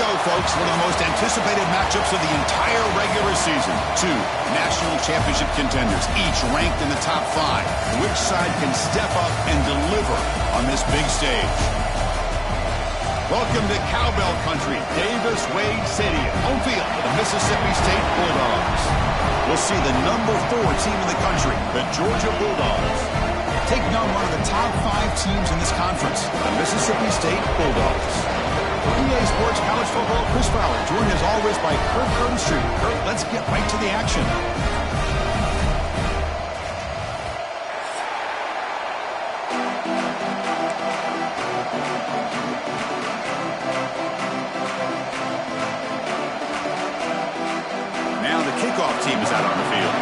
go, folks. One of the most anticipated matchups of the entire regular season. Two national championship contenders, each ranked in the top 5. Which side can step up and deliver on this big stage? Welcome to Cowbell Country, Davis-Wade Stadium, home field for the Mississippi State Bulldogs. We'll see the number 4 team in the country, the Georgia Bulldogs, taking on one of the top 5 teams in this conference, the Mississippi State Bulldogs. For EA Sports College Football, Chris Fowler, joined as always by Kurt Curtis. Kurt, let's get right to the action. Now the kickoff team is out on the field.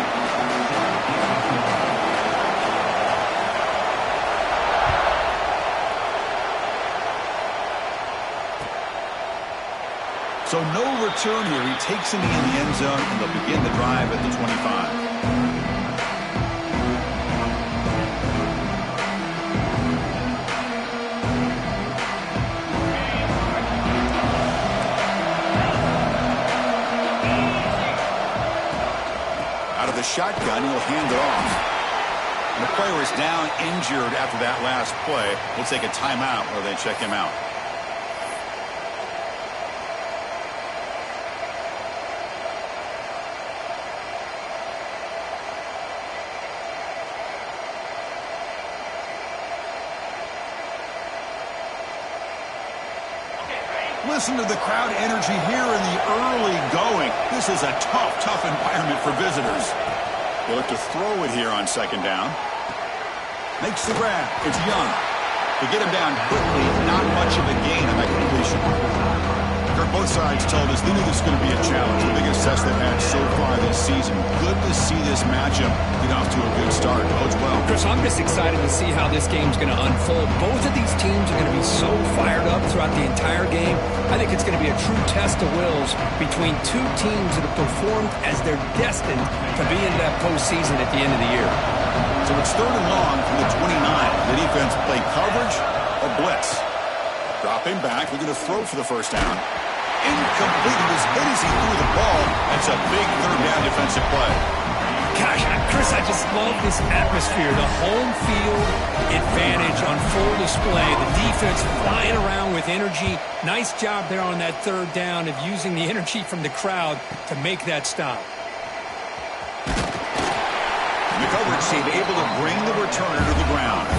So no return here. He takes it in the end zone, and they'll begin the drive at the 25. Out of the shotgun, he'll hand it off. And the player is down injured after that last play. We'll take a timeout while they check him out. Listen to the crowd energy here in the early going. This is a tough environment for visitors. They look to throw it here on second down. Makes the grab. It's Young. To get him down quickly, not much of a gain on that completion. Both sides told us they knew this was going to be a challenge, the biggest test they've had so far this season. Good to see this matchup get off to a good start. Bodes well. Chris, I'm just excited to see how this game's going to unfold. Both of these teams are going to be so fired up throughout the entire game. I think it's going to be a true test of wills between two teams that have performed as they're destined to be in that postseason at the end of the year. So it's 3rd and long from the 29. The defense play coverage or blitz. Dropping back, they're going to throw for the first down. Incomplete. He was hit as he threw the ball. That's a big 3rd down defensive play. Gosh, Chris, I just love this atmosphere. The home field advantage on full display. The defense flying around with energy. Nice job there on that 3rd down of using the energy from the crowd to make that stop. And the coverage team able to bring the returner to the ground.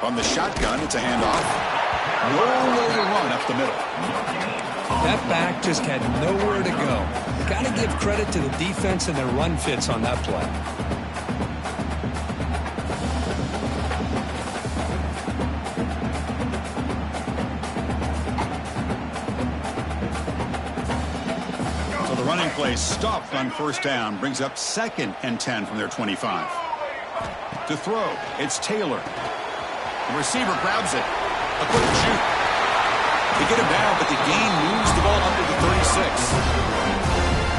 From the shotgun, it's a handoff. No way to run up the middle. That back just had nowhere to go. Got to give credit to the defense and their run fits on that play. So the running play stopped on 1st down, brings up 2nd and 10 from their 25. To throw, it's Taylor. The receiver grabs it. A quick shoot. They get him down, but the gain moves the ball under the 36.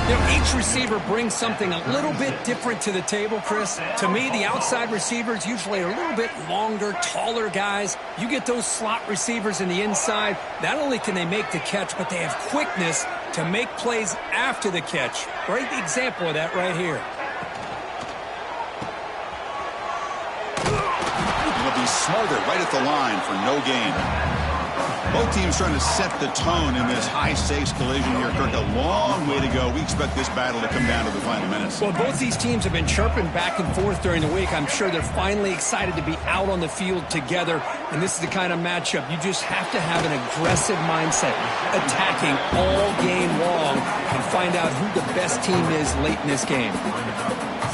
You know, each receiver brings something a little bit different to the table, Chris. To me, the outside receivers usually are a little bit longer, taller guys. You get those slot receivers in the inside, not only can they make the catch, but they have quickness to make plays after the catch. Great example of that right here. Be smothered right at the line for no gain. Both teams trying to set the tone in this high-stakes collision here, Kirk. A long way to go. We expect this battle to come down to the final minutes. Well, both these teams have been chirping back and forth during the week. I'm sure they're finally excited to be out on the field together, and this is the kind of matchup you just have to have an aggressive mindset, attacking all game long, and find out who the best team is late in this game.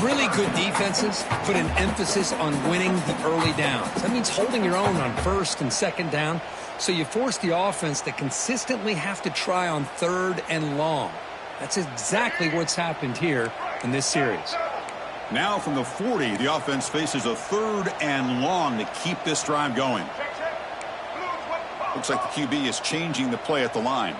Really good defenses put an emphasis on winning the early downs. That means holding your own on 1st and 2nd down. So you force the offense to consistently have to try on 3rd and long. That's exactly what's happened here in this series. Now from the 40, the offense faces a 3rd and long to keep this drive going. Looks like the QB is changing the play at the line.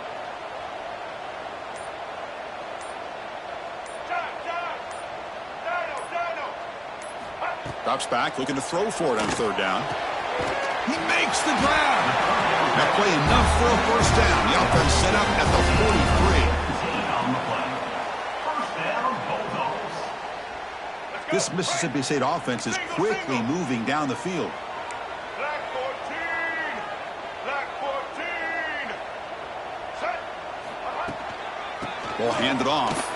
Drops back, looking to throw for it on third down. He makes the grab. That play enough for a first down. The offense set up at the 43. This Mississippi State offense is quickly moving down the field. Black 14. Black 14. Set. Ball handed off.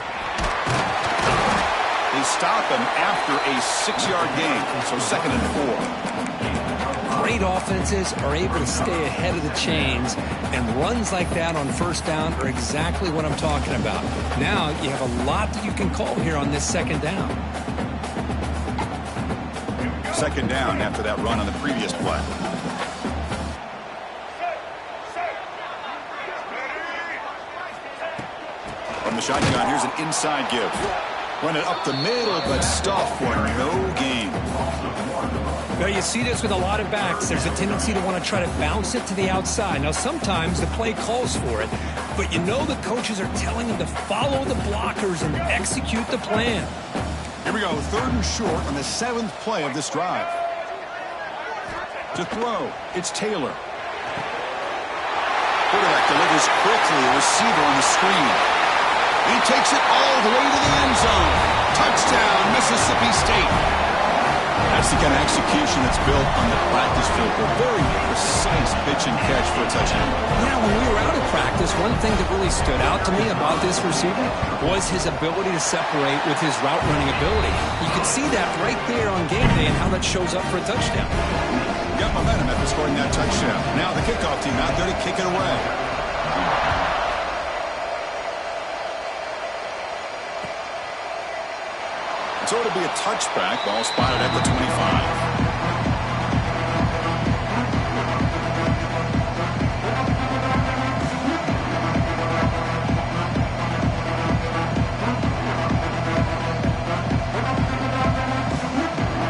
They stop him after a 6-yard gain, so 2nd and 4. Great offenses are able to stay ahead of the chains, and runs like that on first down are exactly what I'm talking about. Now you have a lot that you can call here on this 2nd down. 2nd down after that run on the previous play. From the shotgun, here's an inside give. Run it up the middle, but stuff for no gain. Well, you see this with a lot of backs. There's a tendency to want to try to bounce it to the outside. Now, sometimes the play calls for it, but you know the coaches are telling them to follow the blockers and execute the plan. Here we go, 3rd and short on the 7th play of this drive. To throw, it's Taylor. Quarterback delivers quickly, a receiver on the screen. He takes it all the way to the end zone. Touchdown, Mississippi State. That's the kind of execution that's built on the practice field. A very precise pitch and catch for a touchdown. Yeah, when we were out of practice, one thing that really stood out to me about this receiver was his ability to separate with his route running ability. You could see that right there on game day and how that shows up for a touchdown. Got momentum after scoring that touchdown. Now the kickoff team out there to kick it away. So it'll be a touchback. Ball spotted at the 25.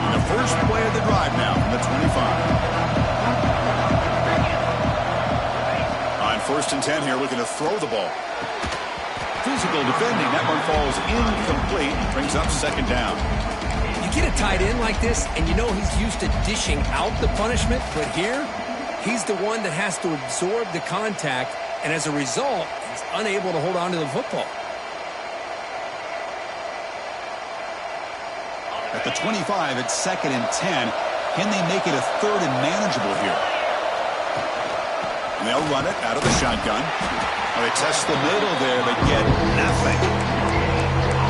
And the first play of the drive now from the 25. On 1st and 10 here, looking to throw the ball. Physical defending. That one falls incomplete. Brings up 2nd down. You get a tight end like this, and you know he's used to dishing out the punishment, but here, he's the one that has to absorb the contact, and as a result, he's unable to hold on to the football. At the 25, it's 2nd and 10. Can they make it a 3rd and manageable here? And they'll run it out of the shotgun. They test the middle there, but get nothing.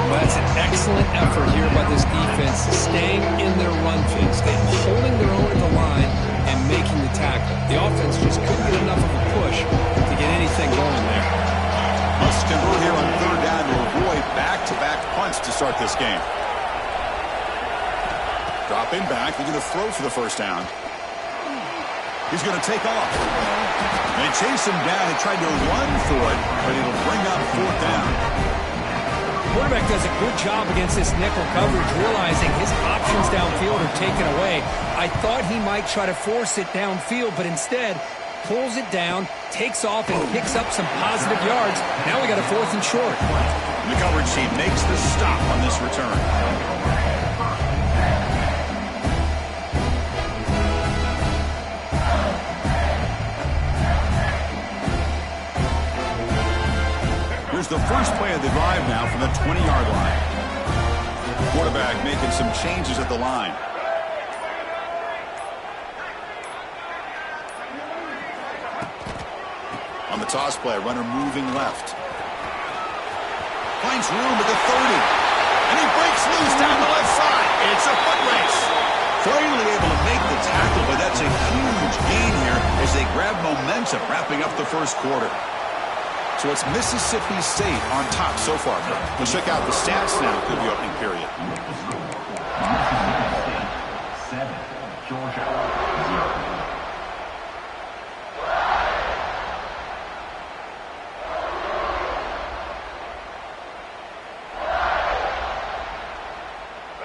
Well, that's an excellent effort here by this defense, staying in their run phase, holding their own at the line and making the tackle. The offense just couldn't get enough of a push to get anything going there. Must convert here on 3rd down to avoid back-to-back punts to start this game. Dropping back, looking to throw for the first down. He's going to take off. They chase him down and tried to run for it, but it'll bring up 4th down. Quarterback does a good job against this nickel coverage, realizing his options downfield are taken away. I thought he might try to force it downfield, but instead pulls it down, takes off, and picks up some positive yards. Now we got a 4th and short. The coverage team makes the stop on this return. The first play of the drive now from the 20-yard line. Quarterback making some changes at the line. On the toss play, runner moving left. Finds room at the 30. And he breaks loose down the left side. It's a foot race. Finally able to make the tackle, but that's a huge gain here as they grab momentum wrapping up the first quarter. So it's Mississippi State on top so far. We'll check out the stats now through the opening period. Mississippi State 7, Georgia 0.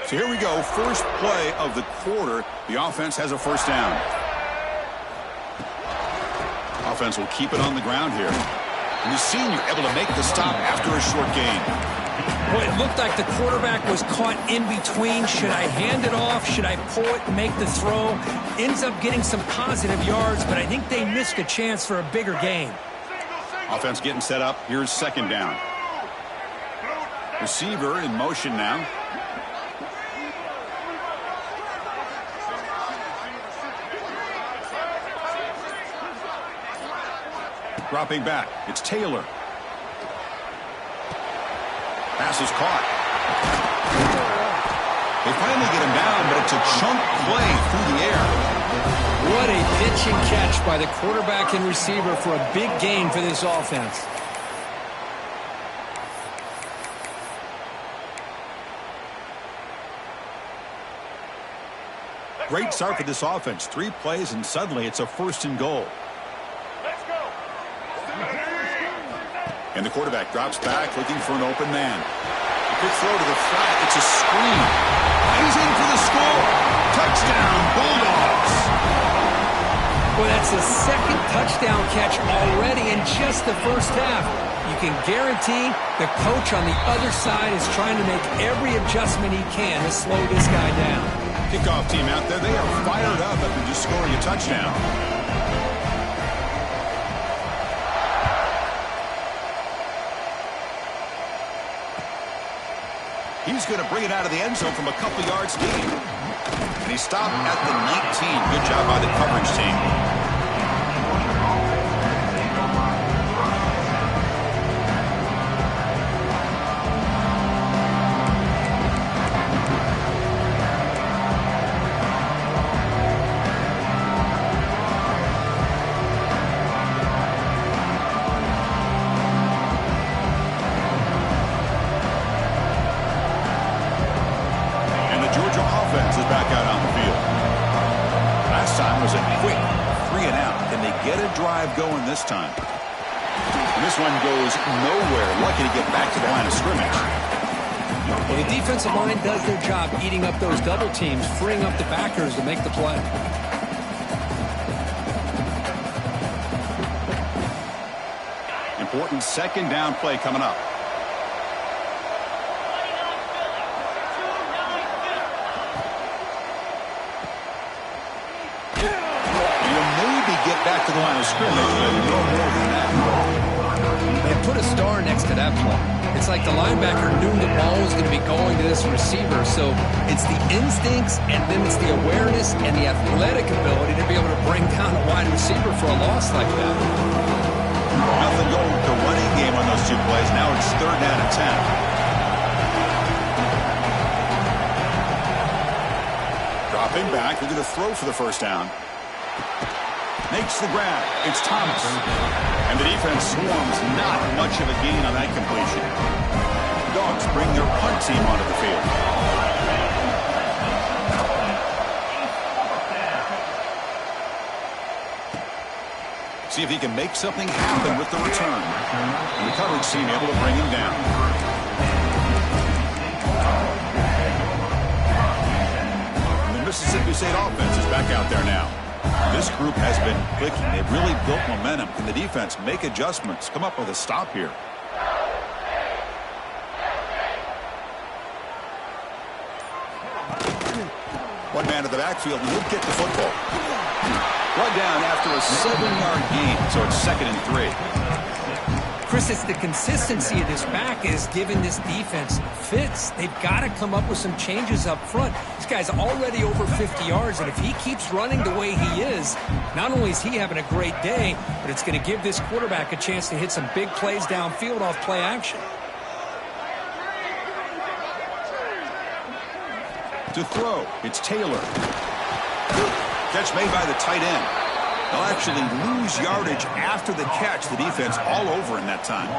So here we go, first play of the quarter. The offense has a first down. A offense will keep it on the ground here. And the senior able to make the stop after a short gain. Well, it looked like the quarterback was caught in between. Should I hand it off? Should I pull it and make the throw? Ends up getting some positive yards, but I think they missed a chance for a bigger gain. Offense getting set up. Here's second down. Receiver in motion now. Dropping back. It's Taylor. Pass is caught. They finally get him down, but it's a chunk play through the air. What a pitch and catch by the quarterback and receiver for a big gain for this offense. Great start for this offense. 3 plays, and suddenly it's a 1st and goal. And the quarterback drops back, looking for an open man. A quick throw to the flat. It's a screen. He's in for the score. Touchdown, Bulldogs. Well, that's the second touchdown catch already in just the first half. You can guarantee the coach on the other side is trying to make every adjustment he can to slow this guy down. Kickoff team out there, they are fired up after just scoring a touchdown. He's going to bring it out of the end zone from a couple yards deep. And he stopped at the 19. Good job by the coverage team. Going this time. And this one goes nowhere. Lucky to get back to the line of scrimmage. Well, the defensive line does their job eating up those double teams, freeing up the backers to make the play. Important second down play coming up. Back to the line of scrimmage, but no more than that. They put a star next to that play. It's like the linebacker knew the ball was going to be going to this receiver, so it's the instincts, and then it's the awareness and the athletic ability to be able to bring down a wide receiver for a loss like that. Nothing going with the running game on those 2 plays. Now it's 3rd down and 10. Dropping back, they're going to throw for the first down. Makes the grab. It's Thomas. And the defense swarms. Not much of a gain on that completion. Dogs bring their punt team onto the field. See if he can make something happen with the return. And the coverage team able to bring him down. And the Mississippi State offense is back out there now. This group has been clicking. They've really built momentum. Can the defense make adjustments? Come up with a stop here. One man to the backfield, and he'll get the football. Brought down after a 7-yard gain, so it's 2nd and 3. Chris, it's the consistency of this back is giving this defense fits. They've got to come up with some changes up front. This guy's already over 50 yards, and if he keeps running the way he is, not only is he having a great day, but it's going to give this quarterback a chance to hit some big plays downfield off play action. To throw, it's Taylor. Catch made by the tight end. They'll actually lose yardage after the catch. The defense all over in that time.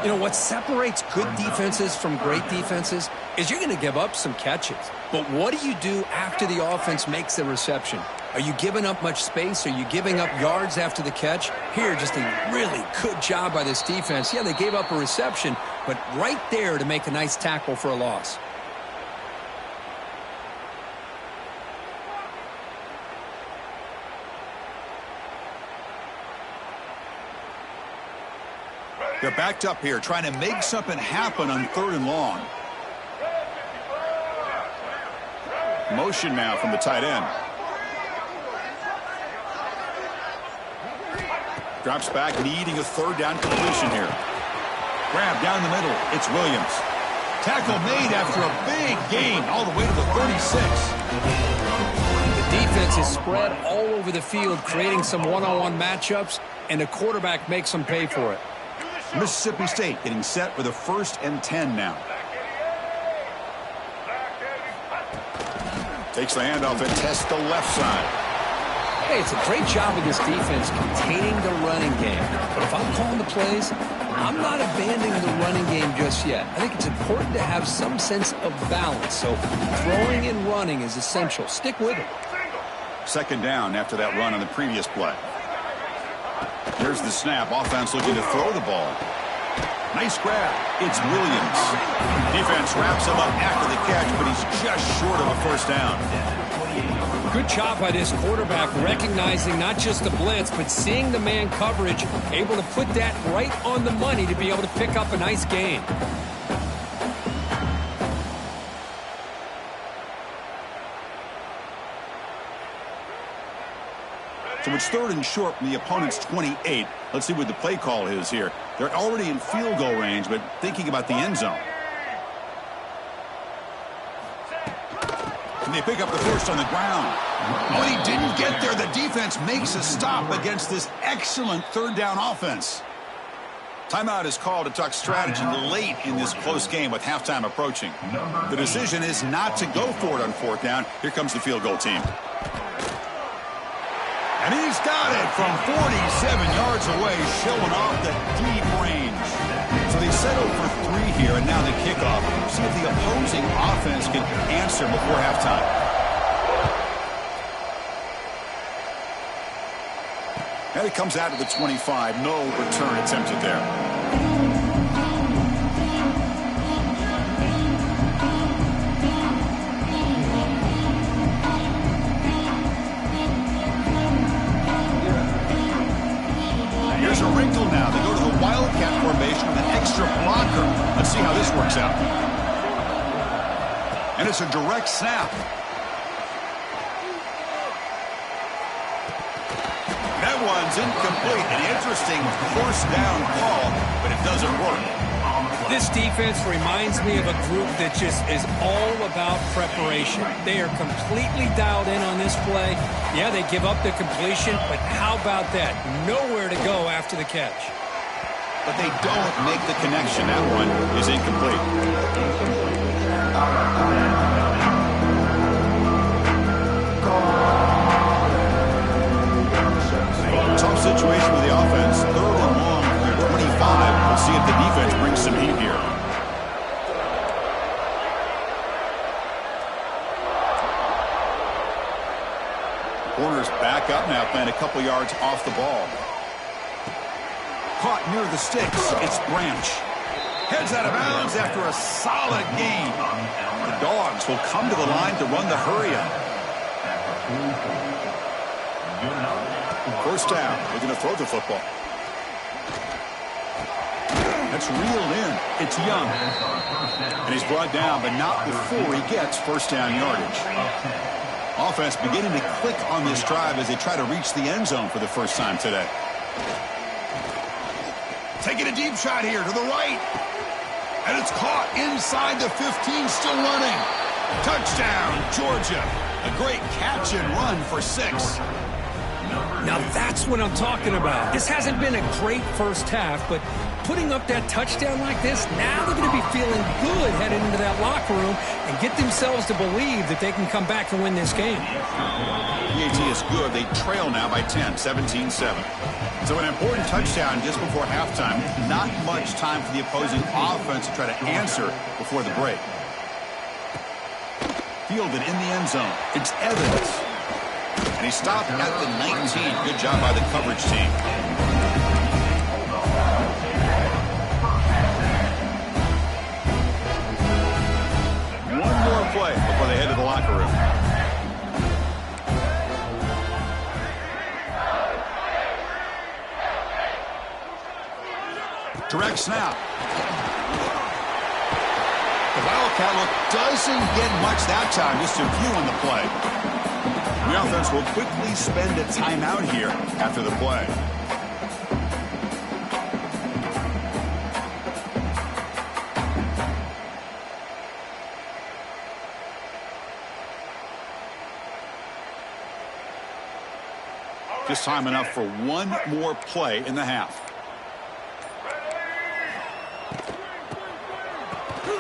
You know, what separates good defenses from great defenses is you're going to give up some catches. But what do you do after the offense makes the reception? Are you giving up much space? Are you giving up yards after the catch? Here, just a really good job by this defense. Yeah, they gave up a reception, but right there to make a nice tackle for a loss. They're backed up here, trying to make something happen on 3rd and long. Motion now from the tight end. Drops back, needing a 3rd down completion here. Grab down the middle. It's Williams. Tackle made after a big gain all the way to the 36. The defense is spread all over the field, creating some one-on-one matchups, and the quarterback makes them pay for it. Mississippi State getting set for the 1st and 10 now. Takes the handoff and tests the left side. Hey, it's a great job of this defense containing the running game. But if I'm calling the plays, I'm not abandoning the running game just yet. I think it's important to have some sense of balance. So throwing and running is essential. Stick with it. 2nd down after that run on the previous play. Here's the snap. Offense looking to throw the ball. Nice grab. It's Williams. Defense wraps him up after the catch, but he's just short of a 1st down. Good job by this quarterback recognizing not just the blitz, but seeing the man coverage, able to put that right on the money to be able to pick up a nice gain. So it's 3rd and short from the opponent's 28. Let's see what the play call is here. They're already in field goal range, but thinking about the end zone. And they pick up the 1st on the ground. Oh, and he didn't get there. The defense makes a stop against this excellent 3rd down offense. Timeout is called to talk strategy late in this close game with halftime approaching. The decision is not to go for it on 4th down. Here comes the field goal team. And he's got it from 47 yards away, showing off the deep range. So they settle for 3 here, and now the kickoff. See if the opposing offense can answer before halftime. And it comes out to the 25. No return attempted there. Here's a wrinkle now. They go to the Wildcat formation with an extra blocker. Let's see how this works out. And it's a direct snap. That one's incomplete. An interesting 1st down call, but it doesn't work. This defense reminds me of a group that just is all about preparation. They are completely dialed in on this play. Yeah, they give up the completion, but how about that? Nowhere to go after the catch. But they don't make the connection. That one is incomplete. Tough situation with the offense. 3rd and long through 25. We'll see if the defense brings some heat here. Corners back up now, playing a couple yards off the ball. Caught near the sticks. It's Branch. Heads out of bounds after a solid gain. The Dogs will come to the line to run the hurry-up. 1st down. Looking to throw the football. That's reeled in. It's Young. And he's brought down, but not before he gets 1st down yardage. Offense beginning to click on this drive as they try to reach the end zone for the 1st time today. Taking a deep shot here to the right. And it's caught inside the 15, still running. Touchdown, Georgia. A great catch and run for 6. Now that's what I'm talking about. This hasn't been a great 1st half, but putting up that touchdown like this, now they're going to be feeling good heading into that locker room and get themselves to believe that they can come back and win this game. PAT is good. They trail now by 10, 17-7. So an important touchdown just before halftime. Not much time for the opposing offense to try to answer before the break. Fielded in the end zone. It's Evans. And he stopped at the 19. Good job by the coverage team. One more play before they head to the locker room. Direct snap. The Wildcat look doesn't get much that time, just a few on the play. The offense will quickly spend a timeout here after the play. Just time enough for one more play in the half.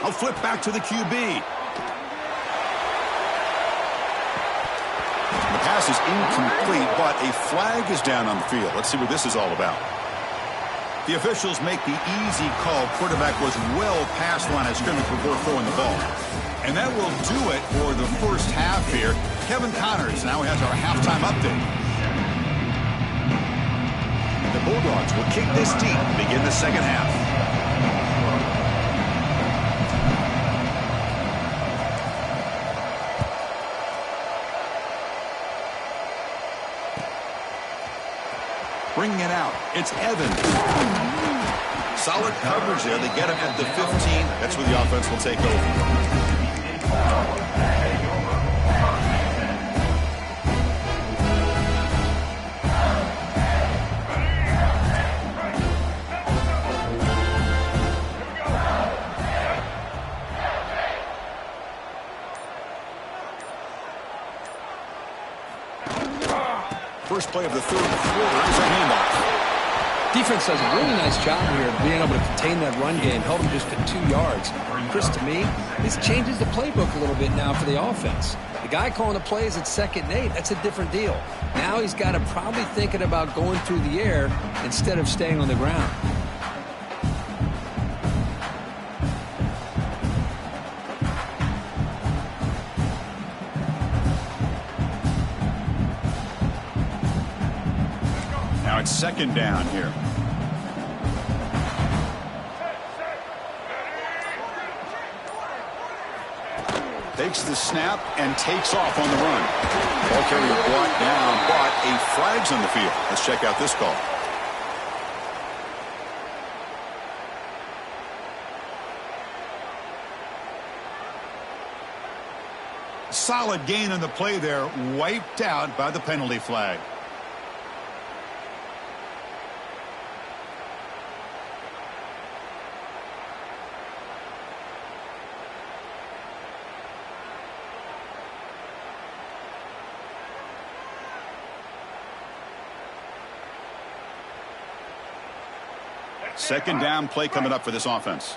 I'll flip back to the QB. The pass is incomplete, but a flag is down on the field. Let's see what this is all about. The officials make the easy call. Quarterback was well past the line of scrimmage before throwing the ball. And that will do it for the first half here. Kevin Connors now has our halftime update. The Bulldogs will kick this deep to begin the second half. Bringing it out, it's Evans. Solid coverage there. They get him at the 15. That's where the offense will take over. First play of the third quarter is a handoff. Defense does a really nice job here of being able to contain that run game, held them just to 2 yards. Chris, to me, this changes the playbook a little bit now for the offense. The guy calling the plays at 2nd and 8, that's a different deal. Now he's got to probably thinking about going through the air instead of staying on the ground. Now it's 2nd down here. Takes the snap and takes off on the run. Ball carrier brought down, but a flag's on the field. Let's check out this call. Solid gain on the play there, wiped out by the penalty flag. Second down play coming up for this offense.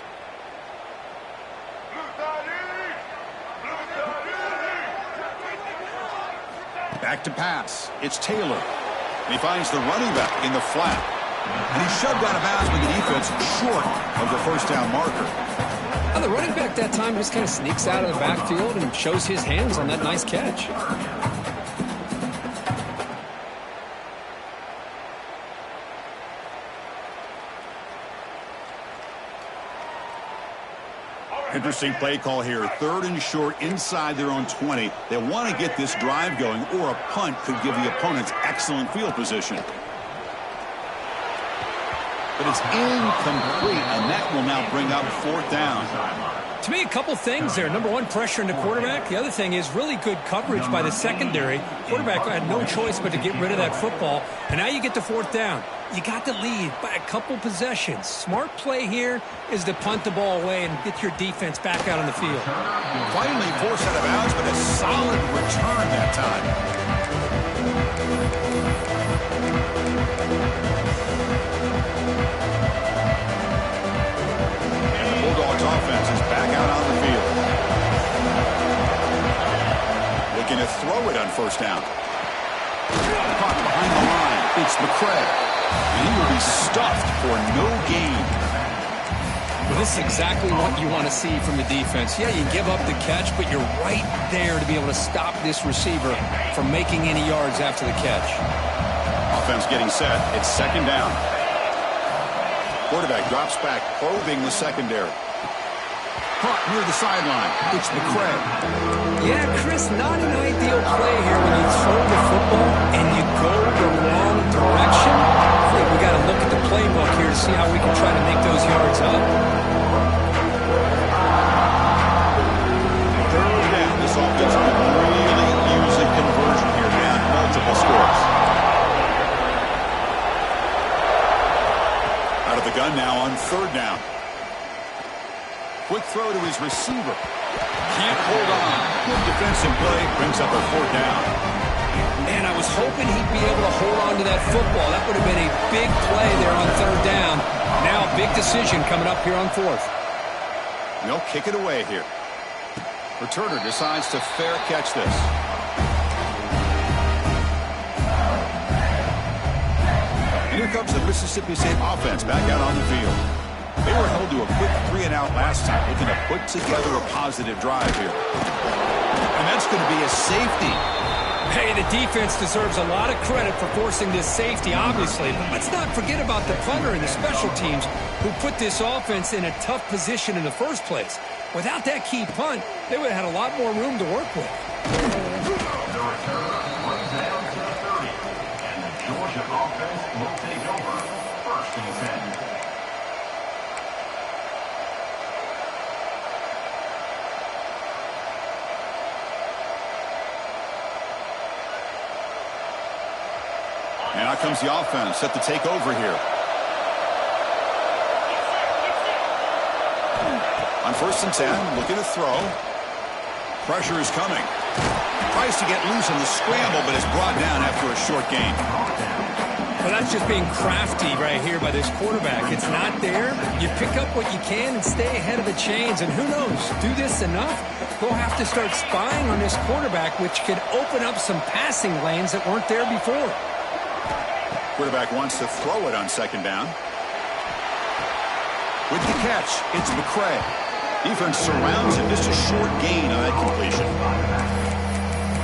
Back to pass. It's Taylor. And he finds the running back in the flat. And he's shoved out of bounds by the defense short of the first down marker. And the running back that time just kind of sneaks out of the backfield and shows his hands on that nice catch. Interesting play call here. 3rd and short inside their own 20. They want to get this drive going, or a punt could give the opponents excellent field position. But it's incomplete, and that will now bring up 4th down. To me, a couple things there. Number one, pressure in the quarterback. The other thing is really good coverage by the secondary. Quarterback had no choice but to get rid of that football. And now you get to 4th down. You got the lead by a couple possessions. Smart play here is to punt the ball away and get your defense back out on the field. Finally forced out of bounds, but a solid return that time. And the Bulldogs offense is back out on the field. Looking to throw it on 1st down. Caught behind the line. It's McCray. And he will be stuffed for no gain. Well, this is exactly what you want to see from the defense. Yeah, you give up the catch, but you're right there to be able to stop this receiver from making any yards after the catch. Offense getting set. It's 2nd down. Quarterback drops back, probing the secondary. Caught near the sideline. It's McCray. Yeah, Chris, not an ideal play here when you throw the football and you go the wrong direction. I think we got to look at the playbook here to see how we can try to make those yards up. Third down. This offense could really use a conversion here, down multiple scores. Out of the gun now on third down. Quick throw to his receiver. Can't hold on. Good defensive play. Brings up a fourth down. Man, I was hoping he'd be able to hold on to that football. That would have been a big play there on third down. Now a big decision coming up here on fourth. They'll kick it away here. Returner decides to fair catch this. And here comes the Mississippi State offense back out on the field. They were held to a quick 3-and-out last time, looking to put together a positive drive here. And that's going to be a safety. Hey, the defense deserves a lot of credit for forcing this safety, obviously. But let's not forget about the punter and the special teams who put this offense in a tough position in the first place. Without that key punt, they would have had a lot more room to work with. The return runs down to the 30, and the Georgia offense will take over first and 10. And out comes the offense, set to take over here. On first and 10, looking to throw. Pressure is coming. Tries to get loose in the scramble, but is brought down after a short gain. Well, that's just being crafty right here by this quarterback. It's not there. You pick up what you can and stay ahead of the chains. And who knows, do this enough, they'll have to start spying on this quarterback, which could open up some passing lanes that weren't there before. Quarterback wants to throw it on second down. With the catch, it's McCray. Defense surrounds him. Just a short gain on that completion.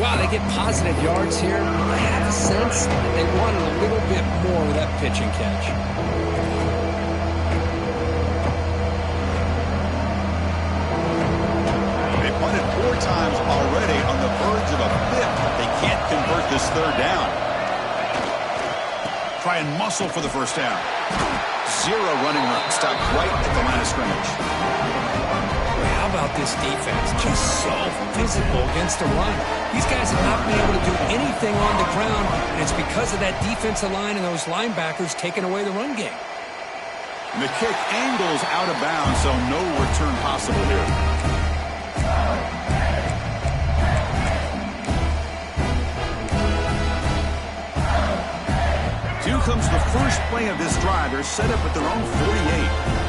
Wow, they get positive yards here. I have a sense they wanted a little bit more with that pitch and catch. They punted 4 times already, on the verge of a fifth. They can't convert this third down. Try and muscle for the first down. 0 running room. Stopped right at the line of scrimmage. How about this defense? Just so physical against the run. These guys have not been able to do anything on the ground, and it's because of that defensive line and those linebackers taking away the run game. And the kick angles out of bounds, so no return possible here. Here comes the first play of this drive. They're set up at their own 48.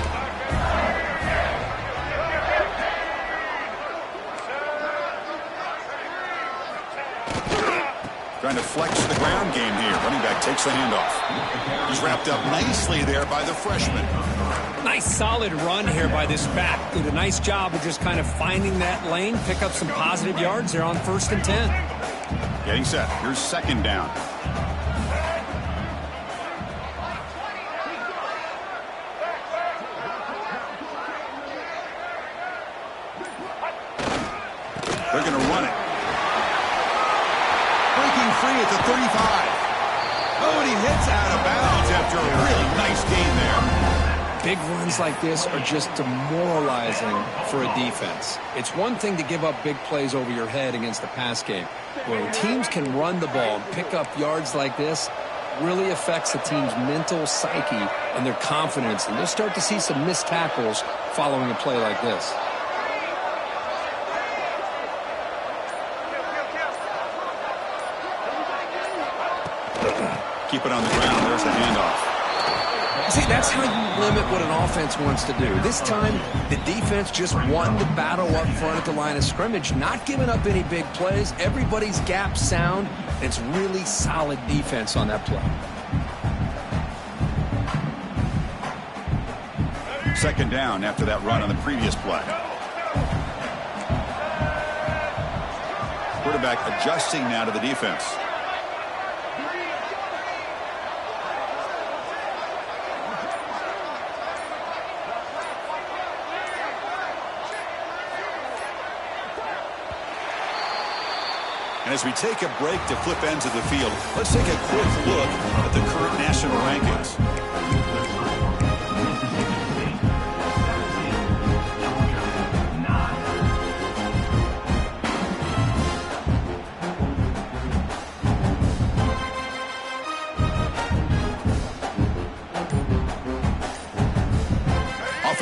Trying to flex the ground game here. Running back takes the handoff. He's wrapped up nicely there by the freshman. Nice solid run here by this back. Did a nice job of just kind of finding that lane, pick up some positive yards there on first and 10. Getting set. Here's second down. They're going to run it. Breaking free at the 35. Oh, and he hits out of bounds after a really nice gain there. Big runs like this are just demoralizing for a defense. It's one thing to give up big plays over your head against the pass game. When teams can run the ball and pick up yards like this, really affects the team's mental psyche and their confidence. And you'll start to see some missed tackles following a play like this. Keep it on the ground. There's the handoff. See, that's how you limit what an offense wants to do. This time, the defense just won the battle up front at the line of scrimmage, not giving up any big plays. Everybody's gap sound. It's really solid defense on that play. Second down after that run on the previous play. Quarterback adjusting now to the defense. And as we take a break to flip ends of the field, let's take a quick look at the current national rankings.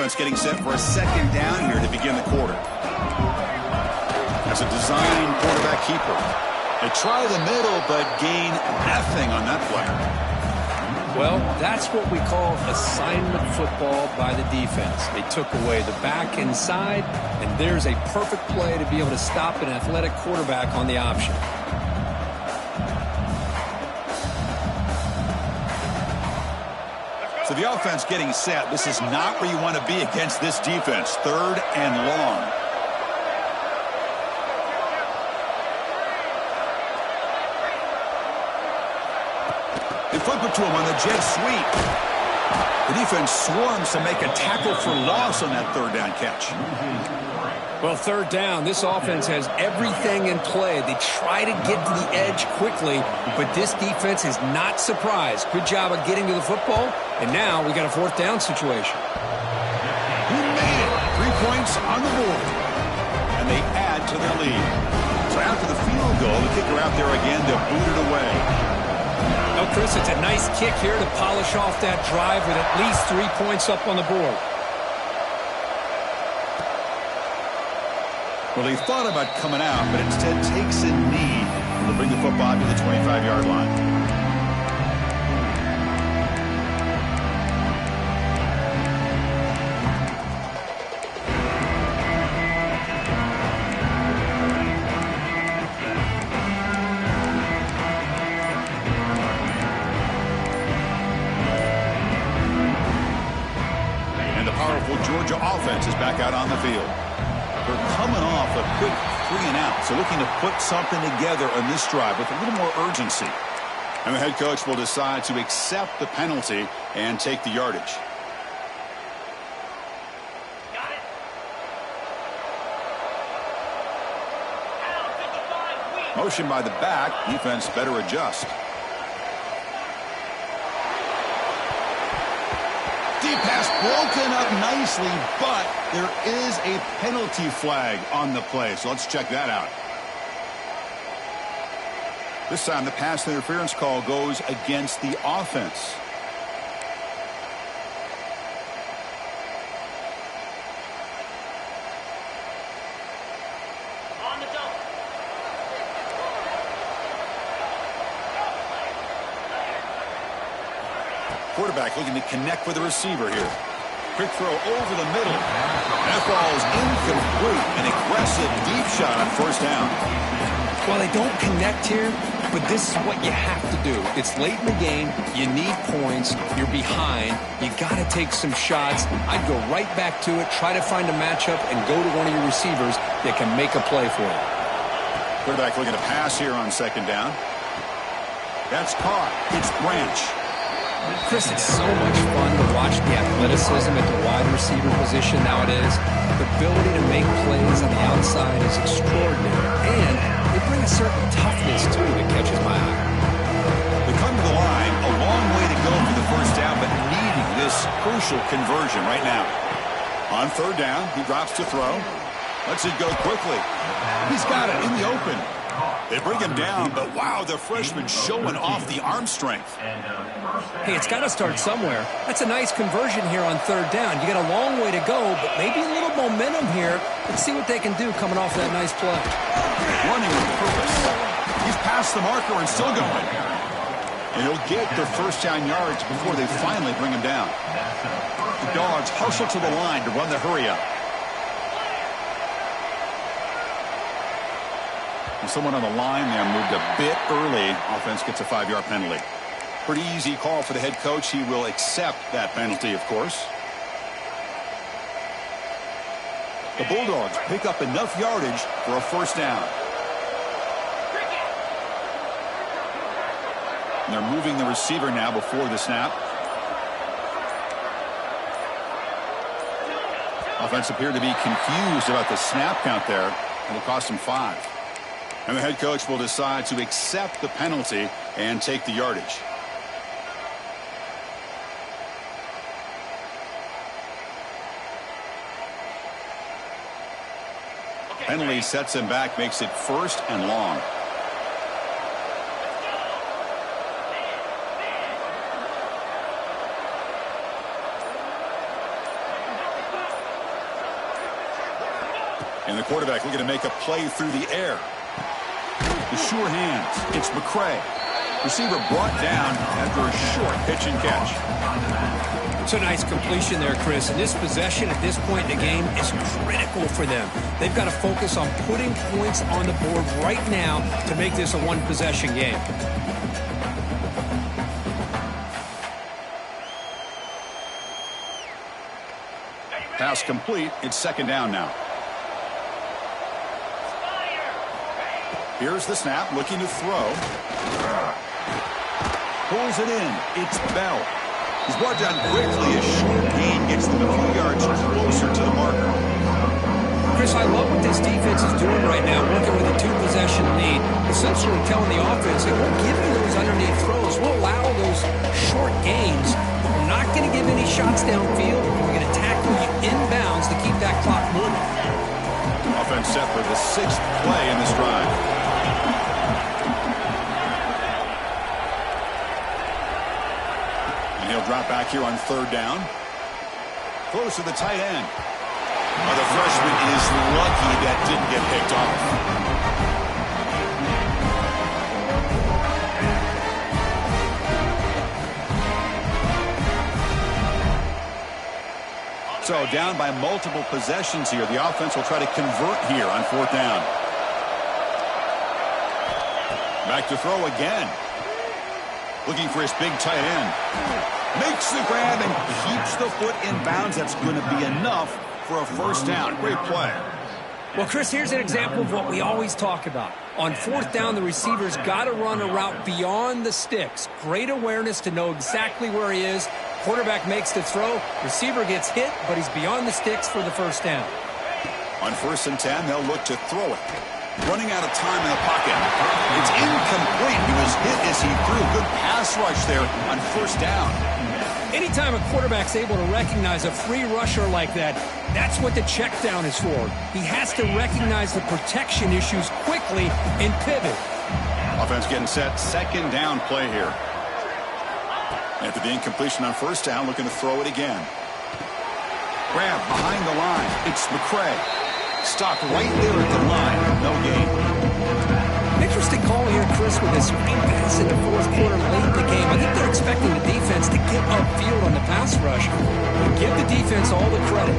offense getting set for a second down here to begin the quarter. As a design quarterback keeper. They try the middle, but gain nothing on that play. Well, that's what we call assignment football by the defense. They took away the back inside, and there's a perfect play to be able to stop an athletic quarterback on the option. So the offense getting set. This is not where you want to be against this defense. 3rd and long. They flip it to him on the jet sweep. The defense swarms to make a tackle for loss on that 3rd down catch. Well, 3rd down, this offense has everything in play. They try to get to the edge quickly, but this defense is not surprised. Good job of getting to the football, and now we got a 4th down situation. He made it. 3 points on the board, and they add to their lead. So after the field goal, the kicker out there again to boot it away. Oh, Chris, it's a nice kick here to polish off that drive with at least 3 points up on the board. Well, he thought about coming out, but instead takes a knee to bring the football to the 25-yard line. Georgia offense is back out on the field. They're coming off a quick 3-and-out, so looking to put something together on this drive with a little more urgency. And the head coach will decide to accept the penalty and take the yardage. Got it. Motion by the back. Defense better adjust. Deep pass broken up nicely, but there is a penalty flag on the play, so let's check that out. This time the pass interference call goes against the offense. On the double. Quarterback looking to connect with the receiver here. Quick throw over the middle. That ball is incomplete. An aggressive deep shot on 1st down. Well, they don't connect here, but this is what you have to do. It's late in the game. You need points. You're behind. You got to take some shots. I'd go right back to it, try to find a matchup, and go to one of your receivers that can make a play for you. Quarterback looking to pass here on 2nd down. That's caught. It's Branch. Chris, it's so much fun to watch the athleticism at the wide receiver position nowadays. The ability to make plays on the outside is extraordinary, and they bring a certain toughness, too, that catches my eye. They come to the line, a long way to go for the 1st down, but needing this crucial conversion right now. On 3rd down, he drops to throw. Lets it go quickly. He's got it in the open. They bring him down, but wow, the freshman showing off the arm strength. Hey, it's got to start somewhere. That's a nice conversion here on 3rd down. You got a long way to go, but maybe a little momentum here. Let's see what they can do coming off that nice play. Running with purpose. He's past the marker and still going. And he'll get their 1st down yards before they finally bring him down. The Dogs hustle to the line to run the hurry up. Someone on the line there moved a bit early. Offense gets a 5-yard penalty. Pretty easy call for the head coach. He will accept that penalty, of course. The Bulldogs pick up enough yardage for a 1st down. And they're moving the receiver now before the snap. Offense appeared to be confused about the snap count there. It'll cost them 5. And the head coach will decide to accept the penalty and take the yardage. Penalty sets him back, makes it 1st and long. And the quarterback looking to make a play through the air. The sure hands. It's McCray. Receiver brought down after a short pitch and catch. It's a nice completion there, Chris. And this possession at this point in the game is critical for them. They've got to focus on putting points on the board right now to make this a one-possession game. Pass complete. It's second down now. Here's the snap, looking to throw. Pulls it in. It's Bell. He's brought down quickly. A short gain gets them a few yards closer to the marker. Chris, I love what this defense is doing right now, working with a two-possession lead, essentially telling the offense, hey, we'll give you those underneath throws. We'll allow those short gains, but we're not going to give any shots downfield. We're going to tackle you inbounds to keep that clock moving. Offense set for the 6th play in this drive. And he'll drop back here on third down. Close to the tight end. Well, the freshman is lucky that didn't get picked off. So down by multiple possessions here. The offense will try to convert here on fourth down. Back to throw again. Looking for his big tight end. Makes the grab and keeps the foot in bounds. That's going to be enough for a first down. Great play. Well, Chris, here's an example of what we always talk about. On fourth down, the receiver's got to run a route beyond the sticks. Great awareness to know exactly where he is. Quarterback makes the throw. Receiver gets hit, but he's beyond the sticks for the first down. On 1st and 10, they'll look to throw it. Running out of time in the pocket. It's incomplete. He was hit as he threw. Good pass rush there on first down. Anytime a quarterback's able to recognize a free rusher like that, that's what the check down is for. He has to recognize the protection issues quickly and pivot. Offense getting set. Second down play here. After the incompletion on first down, looking to throw it again. Grab behind the line. It's McCray. Stopped right there at the line. No gain. Interesting call here, Chris, with this screen pass in the fourth quarter late in the game. I think they're expecting the defense to get upfield on the pass rush. But give the defense all the credit.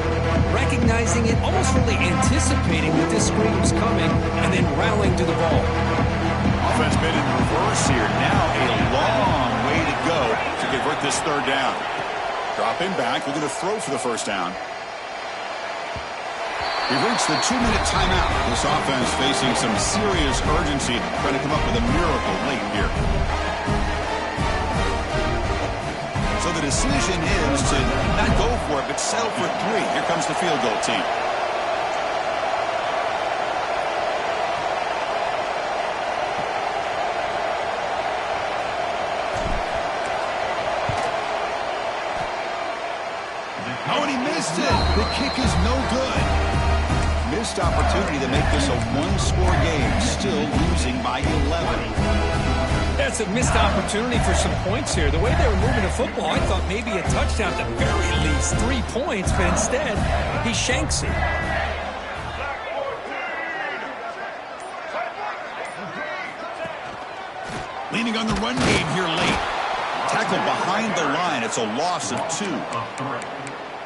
Recognizing it, almost really anticipating that this screen was coming, and then rallying to the ball. Offense been in reverse here. Now a long way to go to convert this third down. Dropping back, looking to throw for the first down. We've reached the 2-minute timeout. This offense facing some serious urgency, trying to come up with a miracle late here. So the decision is to not go for it, but settle for 3. Here comes the field goal team. Oh, and he missed it. The kick is no good. Missed opportunity to make this a one-score game, still losing by 11. That's a missed opportunity for some points here. The way they were moving the football, I thought maybe a touchdown, at the very least 3 points, but instead, he shanks it. Leaning on the run game here late. Tackle behind the line. It's a loss of 2.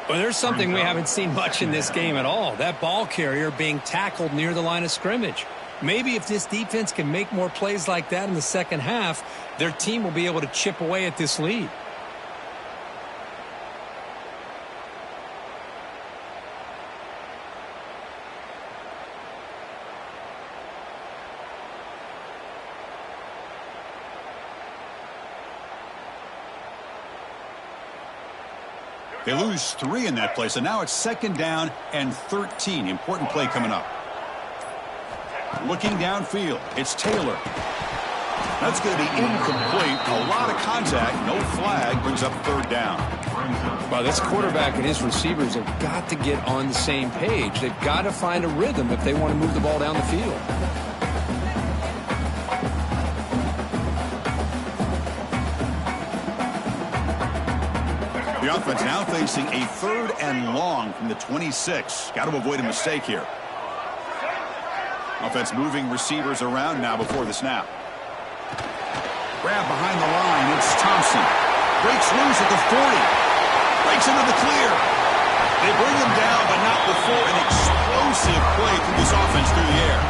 Well, there's something we haven't seen much in this game at all. That ball carrier being tackled near the line of scrimmage. Maybe if this defense can make more plays like that in the second half, their team will be able to chip away at this lead. They lose 3 in that play, so now it's second down and 13. Important play coming up. Looking downfield, it's Taylor. That's going to be incomplete. A lot of contact, no flag, brings up third down. Well, this quarterback and his receivers have got to get on the same page. They've got to find a rhythm if they want to move the ball down the field. The offense now facing a 3rd and long from the 26. Got to avoid a mistake here. Offense moving receivers around now before the snap. Grab behind the line. It's Thompson. Breaks loose at the 40. Breaks into the clear. They bring him down, but not before an explosive play through this offense through the air.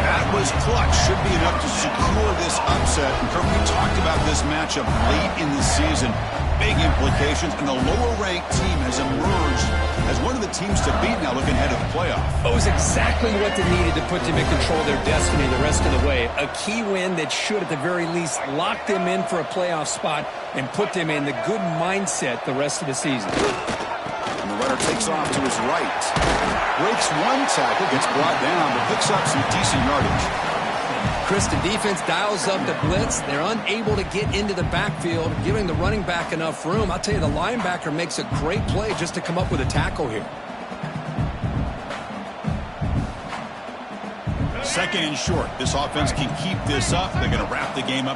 That was clutch. Should be enough to secure this upset. And Kirk, we talked about this matchup late in the season. Big implications, and the lower-ranked team has emerged as one of the teams to beat now looking ahead of the playoff. It was exactly what they needed to put them in control of their destiny the rest of the way. A key win that should, at the very least, lock them in for a playoff spot and put them in the good mindset the rest of the season. And the runner takes off to his right. Breaks one tackle, gets brought down, but picks up some decent yardage. Chris, the defense dials up the blitz. They're unable to get into the backfield, giving the running back enough room. I'll tell you, the linebacker makes a great play just to come up with a tackle here. Second and short. This offense can keep this up. They're going to wrap the game up.